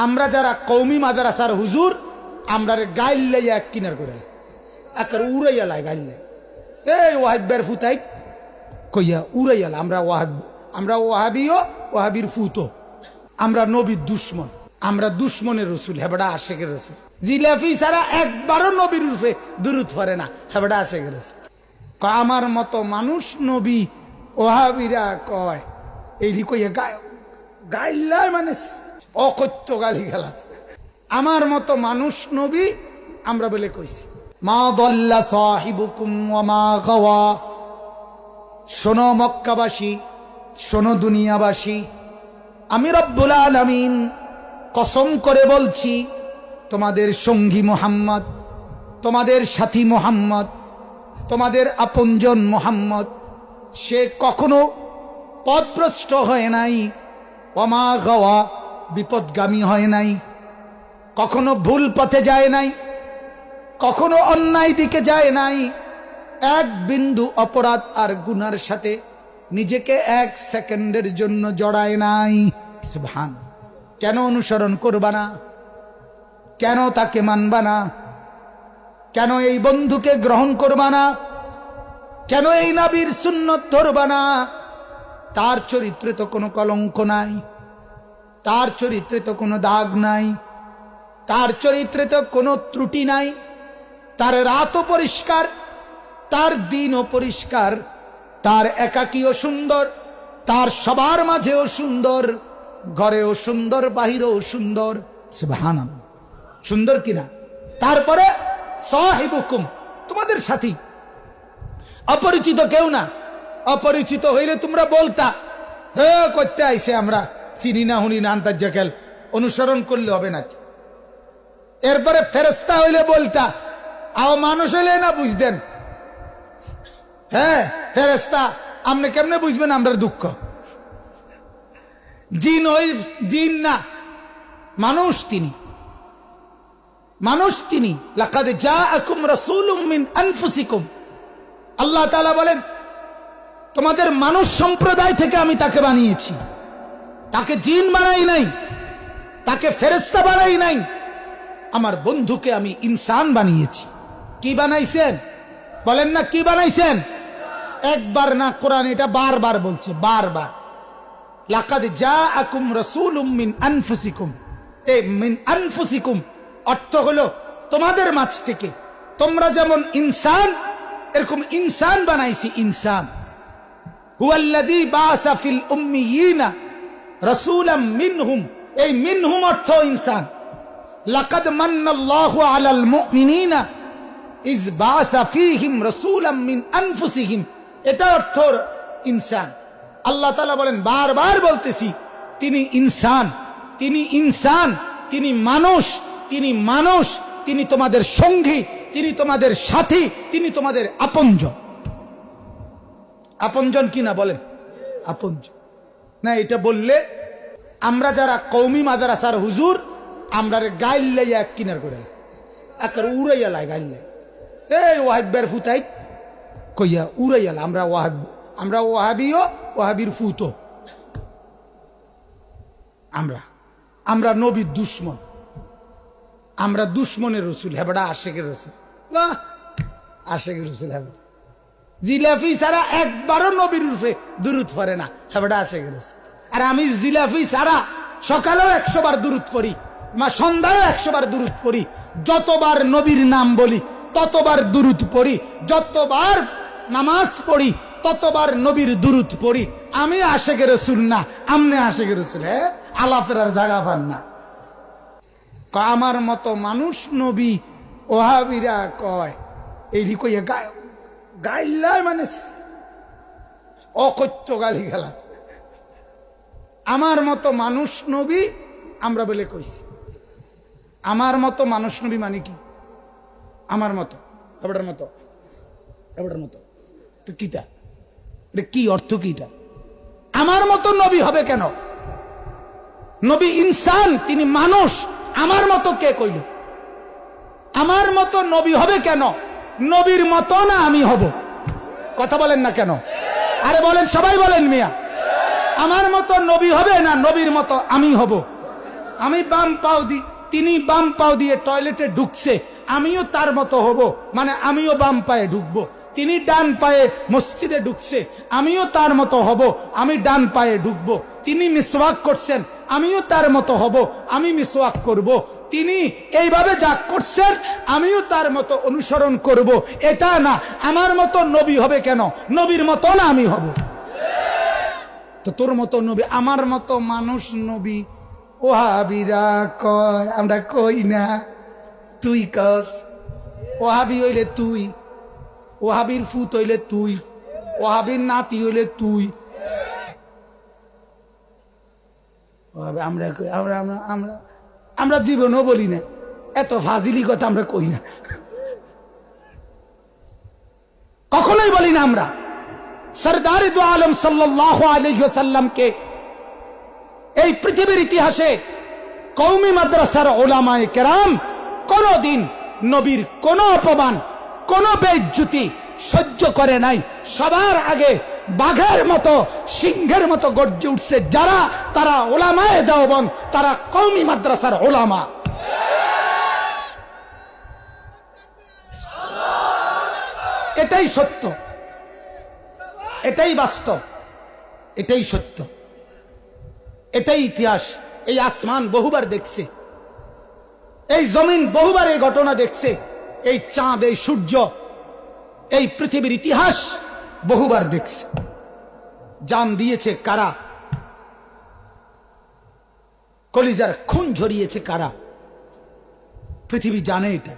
আমরা যারা কওমি মাদ্রাসার হুজুর আমরা গাইল্লাই এক কিনার করে একের উড়াইয়া লাই গাইল্লাই এই ওয়াহিবের ফুতাই কইয়া উড়াইয়া আমরা ওয়াহাবিও ওয়াহাবির ফুতো আমরা নবীর দুশ্মন আমরা দুশ্মনের রসুল হেবড়া আশেকের রসুল জিলাফি ছাড়া একবারও নবীর রূপে দুরুদ পড়ে না হেবড়া আশেকের রসুল আমার মতো মানুষ নবী ওয়াহাবিরা কয় এই কইয়া গাইল্লাই মানে অকথ্য গালি গালাস আমার মতো মানুষ নবী আমরা বলে কইছি মা দল্লা সাহিবুকুম ওয়া মা গাওয়া। শোনো মক্কাবাসী, শোনো দুনিয়াবাসী, আমি রব্বুল আলামিন কসম করে বলছি তোমাদের সঙ্গী মুহাম্মদ, তোমাদের সাথী মুহাম্মদ, তোমাদের আপনজন মুহাম্মদ সে কখনো পথভ্রষ্ট হয় নাই, ওয়া মা গাওয়া বিপদগামী হয় নাই, কখনো ভুল পথে যায় নাই, কখনো অন্যায় দিকে যায় নাই, এক বিন্দু অপরাধ আর গুনার সাথে নিজেকে এক সেকেন্ডের জন্য জড়ায় নাই। সুবহান। কেন অনুসরণ করবা না? কেন তাকে মানবা না? কেন এই বন্ধুকে গ্রহণ করবা না? কেন এই নবীর সুন্নত ধরবা না? তার চরিত্রে তো কোনো কলঙ্ক নাই, তার চরিত্রে তো কোনো দাগ নাই, তার চরিত্রে তো কোনো ত্রুটি নাই, তার রাতও পরিষ্কার, তার দিনও পরিষ্কার, তার একাকীও সুন্দর, তার সবার মাঝেও সুন্দর, ঘরেও সুন্দর, বাহিরেও সুন্দর। সুবহানাল্লাহ। সুন্দর কিনা? তারপরে সাহিবুকুম তোমাদের সাথী, অপরিচিত কেউ না। অপরিচিত হইলে তোমরা বলতা হে করতে আইছে আমরা চিনি না হুনি না আন্তাজাকেল অনুসরণ করলে হবে নাকি? এরপরে ফেরেশতা হইলে বলতা, আও মানুষ হইলে না বুঝতেন। হ্যাঁ ফেরেশতা, আপনি কেমনে বুঝবেন আমরার দুঃখ? জিন হই, জিন না, মানুষ তিনি, মানুষ তিনি। লাকাদ জাআকুম রাসূলুম মিন আনফুসিকুম, আল্লাহ তাআলা বলেন তোমাদের মানুষ সম্প্রদায় থেকে আমি তাকে বানিয়েছি। তাকে জিন বানাই নাই, তাকে ফেরেশতা বানাই নাই, আমার বন্ধুকে আমি ইনসান বানিয়েছি। কি বানাইছেন বলেন না? কি বানাইছেন? একবার না, কোরআন এটা বারবার বলছে, বারবার। লাকাদ জাআকুম রাসূলুম মিন আনফুসিকুম, এই মিন আনফুসিকুম অর্থ হলো তোমাদের মাঝ থেকে তোমরা যেমন ইনসান এরকম ইনসান বানাইছি। ইনসান হুয়াল্লাযী বাআসা ফিল উম্মিয়িনা রাসূলাম মিনহুম, এই মিনহুম অর্থ ইনসান। লাকাদ মান্নাল্লাহু আলাল মুমিনিনা ইজ বাআসা ফীহিম রাসূলাম মিন আনফুসিহিম, এটা অর্থ ইনসান। আল্লাহ তাআলা বলেন, বারবার বলতেছি তিনি ইনসান, তিনি ইনসান, তিনি মানুষ, তিনি মানুষ, তিনি তোমাদের সঙ্গী, তিনি তোমাদের সাথী, তিনি তোমাদের আপনজন। আপনজন কি না বলেন? আপনজন না। এটা বললে আমরা যারা কওমি মাদ্রাসার হুজুর আমরা গাইল্লাই এক কিনার করে একের উড়াইয়া লাই গাইল্লাই এই ওয়াহিবের ফুতাই কইয়া উড়াইয়া লাই আমরা ওয়াহাবিও ওয়াহাবির ফুতো আমরা নবীর দুশ্মন, আমরা দুশ্মনের রসুল হেবড়া আশেকের রসুল। বাহ, আশেকের রসুল হেবড়া। জিলাফি ছাড়া একবারও নবীর রূপে দুরুদ পড়ে না হেবড়া আশেকের রসুল। আর আমি জিলাফি ছাড়া সকালেও 100 বার দুরুদ পড়ি, সন্ধ্যায় 100 বার দুরুদ পড়ি, যতবার নবীর নাম বলি ততবার দুরুদ পড়ি, যতবার নামাজ পড়ি ততবার নবীর দুরুদ পড়ি। আমি আশেকের রসুল না, আমনে আশেকের রসুল। হ্যাঁ, আলাপের আর জায়গা পান না। আমার মতো মানুষ নবী ওয়াহাবিরা কয় এই কইয়া গাইল্লাই মানে অকথ্য গালি গালাস আমার মতো মানুষ নবী আমরা বলে কইছি। আমার মতো মানুষ নবী মানে কি? আমার মতো, এবারের মতো, এবারের মতো তো কিটা? এটা কি অর্থ? কিটা আমার মতো নবী হবে কেন? নবী ইনসান, তিনি মানুষ। আমার মতো কে কইল? আমার মতো নবী হবে কেন? নবীর মতো না আমি হব? কথা বলেন না কেন? আরে বলেন, সবাই বলেন মিয়া। আমার মতো নবী হবে না নবীর মতো আমি হব? আমি বাম পাও দি, তিনি বাম পাও দিয়ে টয়লেটে ঢুকছে, আমিও তার মতো হব, মানে আমিও বাম পায়ে ঢুকবো। তিনি ডান পায়ে মসজিদে ঢুকছে, আমিও তার মতো হব, আমি ডান পায়ে ঢুকবো। তিনি মিসওয়াক করছেন, আমিও তার মতো হব, আমি মিসওয়াক করব। তিনি এইভাবে যা করছেন আমিও তার মতো অনুসরণ করব। এটা না আমার মতো নবী হবে কেন, নবীর মতো না আমি হব। তো তোর মতো নবী, আমার মতো মানুষ নবী। ওহাবিরা কয়, আমরা কই না, তুই কস। ওহাবি হইলে তুই, ওহাবির ফুত হইলে তুই, ওহাবির নাতি হইলে তুই। আমরা আমরা আমরা আমরা জীবনও বলি না, এত ফাজিলি কথা আমরা কই না, কখনোই বলি না। আমরা সরদার দু আলম সাল্লাল্লাহু আলাইহি ওয়াসাল্লামকে এই পৃথিবীর ইতিহাসে কওমি মাদ্রাসার উলামায়ে কেরাম কোনদিন নবীর কোন অপমান, কোন বেইজ্জতি সহ্য করে নাই। সবার আগে বাঘের মতো, সিংহের মতো গর্জে উঠছে যারা, তারা উলামায়ে দেওবন্দ, তারা কওমি মাদ্রাসার উলামা। এটাই সত্য, এটাই বাস্তব, এটাই সত্য, এটাই ইতিহাস। এই আসমান বহুবার দেখছে, এই জমিন বহুবার এই ঘটনা দেখছে, এই চাঁদ, এই সূর্য, এই পৃথিবীর ইতিহাস বহুবার দেখছে। জান দিয়েছে কারা, কলিজার খুন ঝরিয়েছে কারা, পৃথিবী জানে এটা।